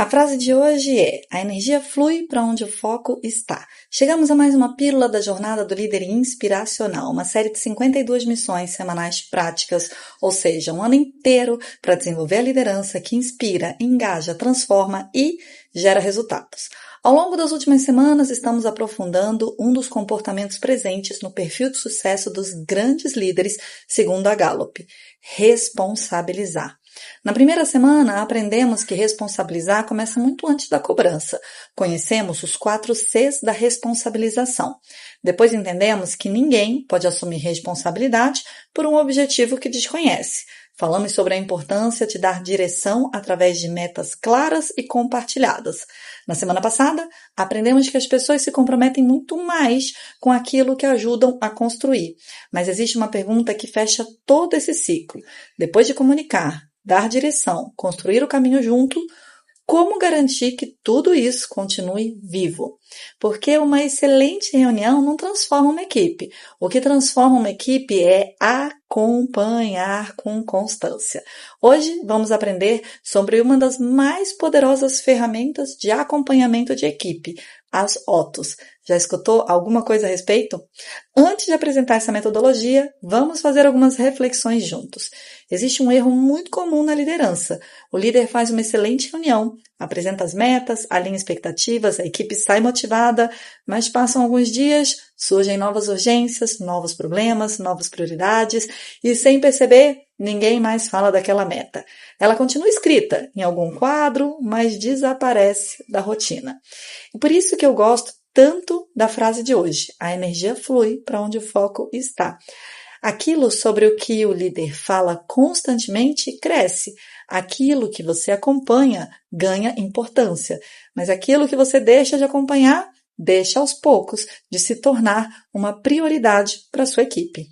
A frase de hoje é: a energia flui para onde o foco está. Chegamos a mais uma pílula da jornada do líder inspiracional, uma série de 52 missões semanais práticas, ou seja, um ano inteiro para desenvolver a liderança que inspira, engaja, transforma e gera resultados. Ao longo das últimas semanas, estamos aprofundando um dos comportamentos presentes no perfil de sucesso dos grandes líderes, segundo a Gallup: responsabilizar. Na primeira semana, aprendemos que responsabilizar começa muito antes da cobrança. Conhecemos os 4 Cs da responsabilização. Depois entendemos que ninguém pode assumir responsabilidade por um objetivo que desconhece. Falamos sobre a importância de dar direção através de metas claras e compartilhadas. Na semana passada, aprendemos que as pessoas se comprometem muito mais com aquilo que ajudam a construir. Mas existe uma pergunta que fecha todo esse ciclo. Depois de comunicar, dar direção, construir o caminho junto, como garantir que tudo isso continue vivo? Porque uma excelente reunião não transforma uma equipe. O que transforma uma equipe é acompanhar com constância. Hoje vamos aprender sobre uma das mais poderosas ferramentas de acompanhamento de equipe, as OTOs. Já escutou alguma coisa a respeito? Antes de apresentar essa metodologia, vamos fazer algumas reflexões juntos. Existe um erro muito comum na liderança. O líder faz uma excelente reunião, apresenta as metas, alinha expectativas, a equipe sai motivada, mas passam alguns dias, surgem novas urgências, novos problemas, novas prioridades e, sem perceber, ninguém mais fala daquela meta. Ela continua escrita em algum quadro, mas desaparece da rotina. E por isso que eu gosto tanto da frase de hoje: a energia flui para onde o foco está. Aquilo sobre o que o líder fala constantemente cresce. Aquilo que você acompanha ganha importância. Mas aquilo que você deixa de acompanhar, deixa aos poucos de se tornar uma prioridade para a sua equipe.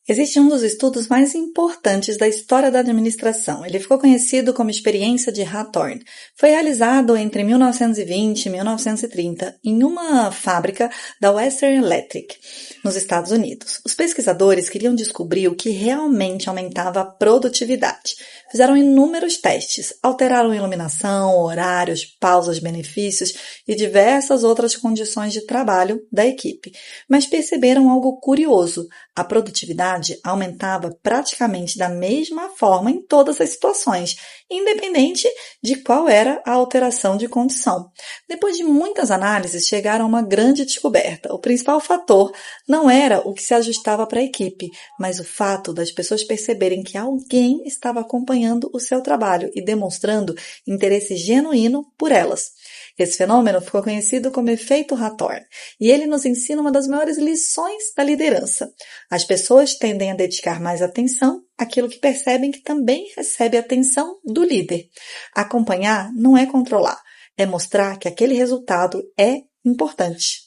Existe um dos estudos mais importantes da história da administração. Ele ficou conhecido como experiência de Hawthorne. Foi realizado entre 1920 e 1930 em uma fábrica da Western Electric, nos Estados Unidos. Os pesquisadores queriam descobrir o que realmente aumentava a produtividade. Fizeram inúmeros testes, alteraram a iluminação, horários, pausas, benefícios e diversas outras condições de trabalho da equipe. Mas perceberam algo curioso: a produtividade aumentava praticamente da mesma forma em todas as situações, independente de qual era a alteração de condição. Depois de muitas análises, chegaram a uma grande descoberta. O principal fator não era o que se ajustava para a equipe, mas o fato das pessoas perceberem que alguém estava acompanhando o seu trabalho e demonstrando interesse genuíno por elas. Esse fenômeno ficou conhecido como efeito Hawthorne, e ele nos ensina uma das maiores lições da liderança. As pessoas tendem a dedicar mais atenção àquilo que percebem que também recebe a atenção do líder. Acompanhar não é controlar, é mostrar que aquele resultado é importante.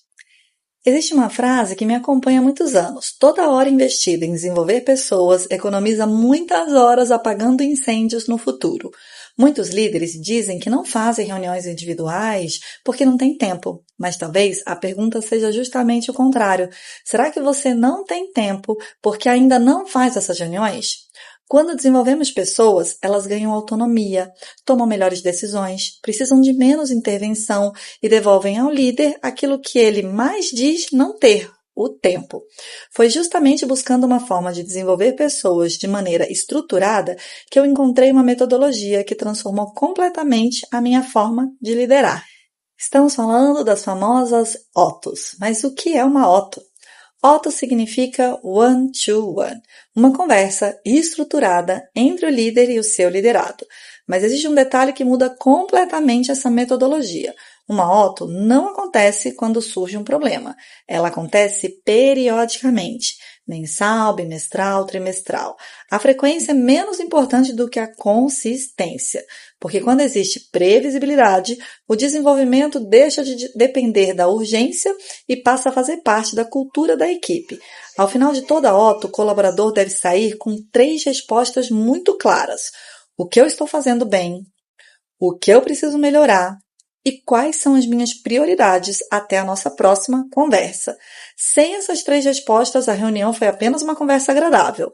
Existe uma frase que me acompanha há muitos anos: toda hora investida em desenvolver pessoas economiza muitas horas apagando incêndios no futuro. Muitos líderes dizem que não fazem reuniões individuais porque não tem tempo, mas talvez a pergunta seja justamente o contrário. Será que você não tem tempo porque ainda não faz essas reuniões? Quando desenvolvemos pessoas, elas ganham autonomia, tomam melhores decisões, precisam de menos intervenção e devolvem ao líder aquilo que ele mais diz não ter: o tempo. Foi justamente buscando uma forma de desenvolver pessoas de maneira estruturada que eu encontrei uma metodologia que transformou completamente a minha forma de liderar. Estamos falando das famosas OTOs. Mas o que é uma OTO? OTO significa one-to-one, uma conversa estruturada entre o líder e o seu liderado. Mas existe um detalhe que muda completamente essa metodologia. Uma OTO não acontece quando surge um problema. Ela acontece periodicamente, mensal, bimestral, trimestral. A frequência é menos importante do que a consistência, porque quando existe previsibilidade, o desenvolvimento deixa de depender da urgência e passa a fazer parte da cultura da equipe. Ao final de toda OTO, o colaborador deve sair com 3 respostas muito claras: o que eu estou fazendo bem, o que eu preciso melhorar e quais são as minhas prioridades até a nossa próxima conversa. Sem essas 3 respostas, a reunião foi apenas uma conversa agradável,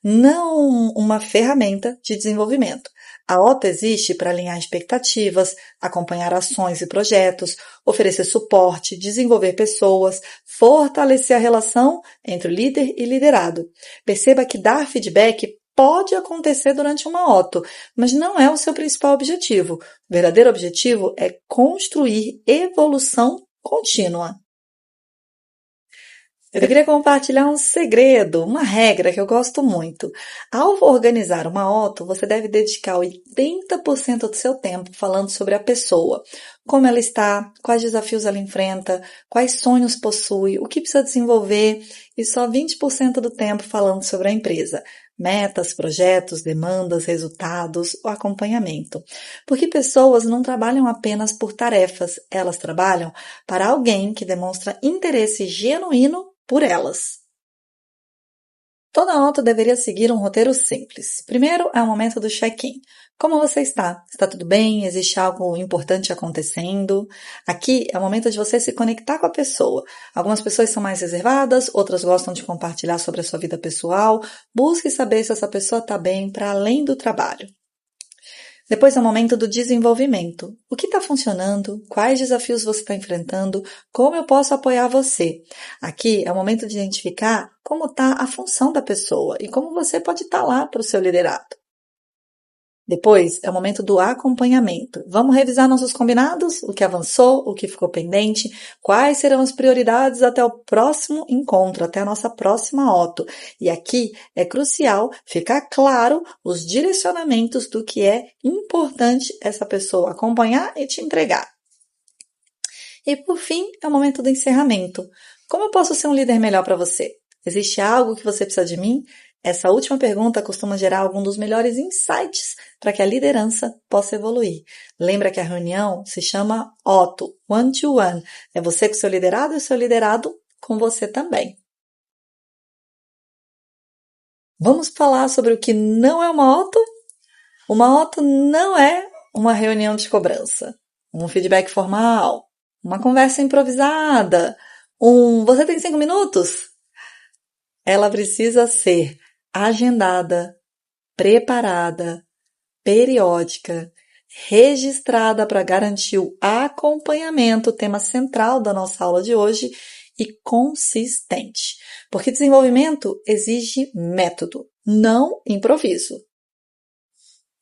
não uma ferramenta de desenvolvimento. A OTA existe para alinhar expectativas, acompanhar ações e projetos, oferecer suporte, desenvolver pessoas, fortalecer a relação entre o líder e liderado. Perceba que dar feedback pode acontecer durante uma OTA, mas não é o seu principal objetivo. O verdadeiro objetivo é construir evolução contínua. Eu queria compartilhar um segredo, uma regra que eu gosto muito. Ao organizar uma OTA, você deve dedicar 80% do seu tempo falando sobre a pessoa. Como ela está, quais desafios ela enfrenta, quais sonhos possui, o que precisa desenvolver, e só 20% do tempo falando sobre a empresa. Metas, projetos, demandas, resultados, o acompanhamento. Porque pessoas não trabalham apenas por tarefas, elas trabalham para alguém que demonstra interesse genuíno por elas. Toda nota deveria seguir um roteiro simples. Primeiro é o momento do check-in. Como você está? Está tudo bem? Existe algo importante acontecendo? Aqui é o momento de você se conectar com a pessoa. Algumas pessoas são mais reservadas, outras gostam de compartilhar sobre a sua vida pessoal. Busque saber se essa pessoa está bem para além do trabalho. Depois é o momento do desenvolvimento. O que está funcionando? Quais desafios você está enfrentando? Como eu posso apoiar você? Aqui é o momento de identificar como está a função da pessoa e como você pode estar lá para o seu liderado. Depois é o momento do acompanhamento. Vamos revisar nossos combinados? O que avançou, o que ficou pendente, quais serão as prioridades até o próximo encontro, até a nossa próxima OTA. E aqui é crucial ficar claro os direcionamentos do que é importante essa pessoa acompanhar e te entregar. E por fim, é o momento do encerramento. Como eu posso ser um líder melhor para você? Existe algo que você precisa de mim? Essa última pergunta costuma gerar algum dos melhores insights para que a liderança possa evoluir. Lembra que a reunião se chama OTO, One to One. É você com seu liderado e o seu liderado com você também. Vamos falar sobre o que não é uma OTO? Uma OTO não é uma reunião de cobrança, um feedback formal, uma conversa improvisada, você tem 5 minutos? Ela precisa ser agendada, preparada, periódica, registrada para garantir o acompanhamento, tema central da nossa aula de hoje, e consistente. Porque desenvolvimento exige método, não improviso.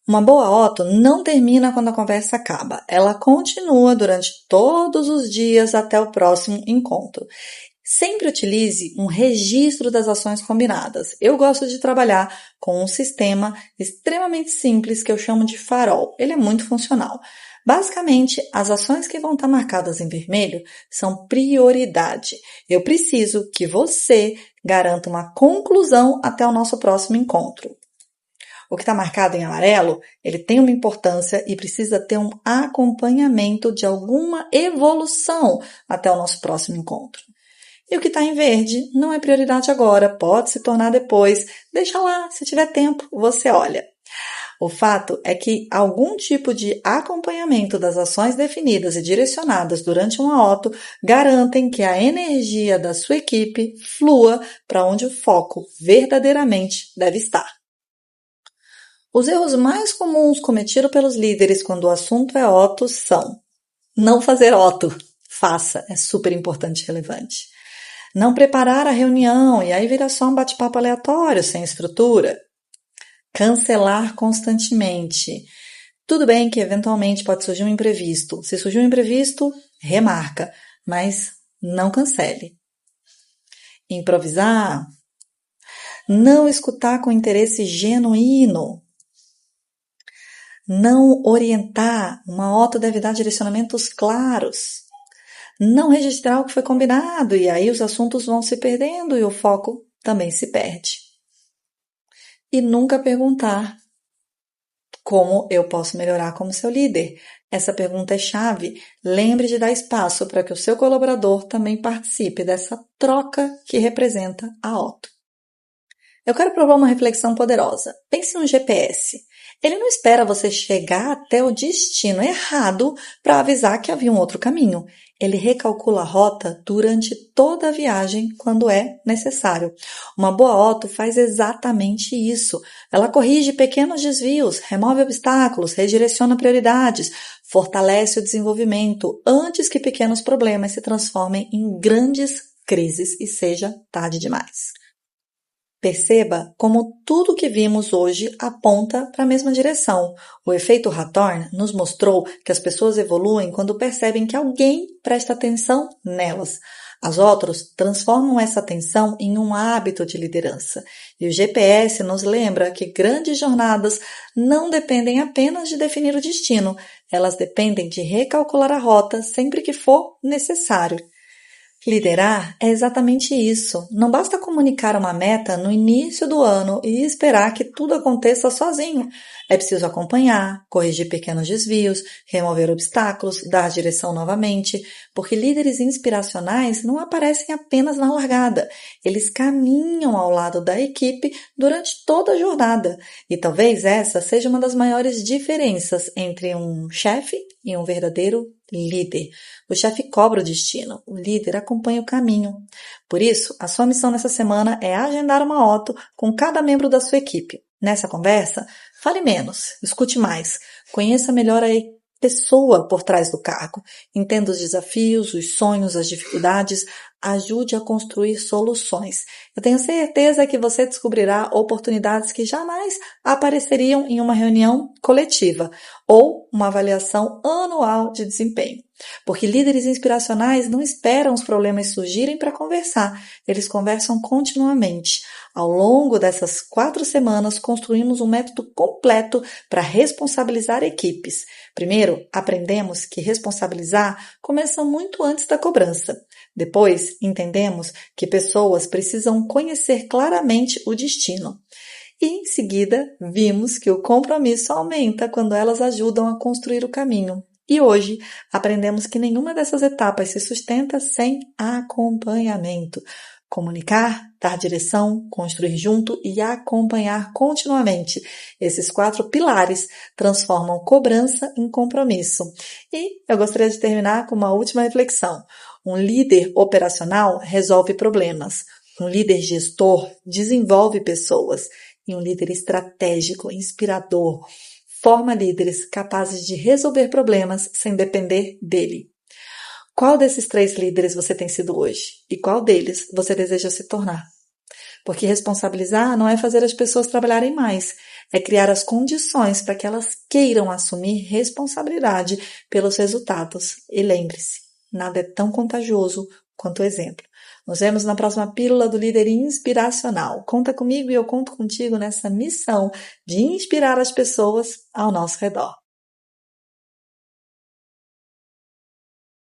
Uma boa OTO não termina quando a conversa acaba. Ela continua durante todos os dias até o próximo encontro. Sempre utilize um registro das ações combinadas. Eu gosto de trabalhar com um sistema extremamente simples que eu chamo de farol. Ele é muito funcional. Basicamente, as ações que vão estar marcadas em vermelho são prioridade. Eu preciso que você garanta uma conclusão até o nosso próximo encontro. O que está marcado em amarelo, ele tem uma importância e precisa ter um acompanhamento de alguma evolução até o nosso próximo encontro. E o que está em verde não é prioridade agora, pode se tornar depois. Deixa lá, se tiver tempo, você olha. O fato é que algum tipo de acompanhamento das ações definidas e direcionadas durante uma OTO garantem que a energia da sua equipe flua para onde o foco verdadeiramente deve estar. Os erros mais comuns cometidos pelos líderes quando o assunto é OTO são: não fazer OTO. Faça, é super importante e relevante. Não preparar a reunião e aí vira só um bate-papo aleatório, sem estrutura. Cancelar constantemente. Tudo bem que eventualmente pode surgir um imprevisto. Se surgir um imprevisto, remarca, mas não cancele. Improvisar. Não escutar com interesse genuíno. Não orientar. Uma OTA deve dar direcionamentos claros. Não registrar o que foi combinado e aí os assuntos vão se perdendo e o foco também se perde. E nunca perguntar como eu posso melhorar como seu líder. Essa pergunta é chave. Lembre de dar espaço para que o seu colaborador também participe dessa troca que representa a OTO. Eu quero propor uma reflexão poderosa. Pense no GPS. Ele não espera você chegar até o destino errado para avisar que havia um outro caminho. Ele recalcula a rota durante toda a viagem quando é necessário. Uma boa auto faz exatamente isso. Ela corrige pequenos desvios, remove obstáculos, redireciona prioridades, fortalece o desenvolvimento antes que pequenos problemas se transformem em grandes crises e seja tarde demais. Perceba como tudo que vimos hoje aponta para a mesma direção. O efeito Hawthorne nos mostrou que as pessoas evoluem quando percebem que alguém presta atenção nelas. As outras transformam essa atenção em um hábito de liderança. E o GPS nos lembra que grandes jornadas não dependem apenas de definir o destino, elas dependem de recalcular a rota sempre que for necessário. Liderar é exatamente isso. Não basta comunicar uma meta no início do ano e esperar que tudo aconteça sozinho. É preciso acompanhar, corrigir pequenos desvios, remover obstáculos, dar direção novamente, porque líderes inspiracionais não aparecem apenas na largada. Eles caminham ao lado da equipe durante toda a jornada. E talvez essa seja uma das maiores diferenças entre um chefe e um verdadeiro líder. O chefe cobra o destino, o líder acompanha o caminho. Por isso, a sua missão nessa semana é agendar uma auto com cada membro da sua equipe. Nessa conversa, fale menos, escute mais, conheça melhor a pessoa por trás do cargo, entenda os desafios, os sonhos, as dificuldades, ajude a construir soluções. Eu tenho certeza que você descobrirá oportunidades que jamais apareceriam em uma reunião coletiva ou uma avaliação anual de desempenho. Porque líderes inspiracionais não esperam os problemas surgirem para conversar, eles conversam continuamente. Ao longo dessas 4 semanas, construímos um método completo para responsabilizar equipes. Primeiro, aprendemos que responsabilizar começa muito antes da cobrança. Depois, entendemos que pessoas precisam conhecer claramente o destino. E, em seguida, vimos que o compromisso aumenta quando elas ajudam a construir o caminho. E hoje, aprendemos que nenhuma dessas etapas se sustenta sem acompanhamento. Comunicar, dar direção, construir junto e acompanhar continuamente. Esses 4 pilares transformam cobrança em compromisso. E eu gostaria de terminar com uma última reflexão. Um líder operacional resolve problemas. Um líder gestor desenvolve pessoas. E um líder estratégico, inspirador, forma líderes capazes de resolver problemas sem depender dele. Qual desses 3 líderes você tem sido hoje? E qual deles você deseja se tornar? Porque responsabilizar não é fazer as pessoas trabalharem mais, é criar as condições para que elas queiram assumir responsabilidade pelos resultados. E lembre-se, nada é tão contagioso quanto o exemplo. Nos vemos na próxima Pílula do Líder Inspiracional. Conta comigo e eu conto contigo nessa missão de inspirar as pessoas ao nosso redor.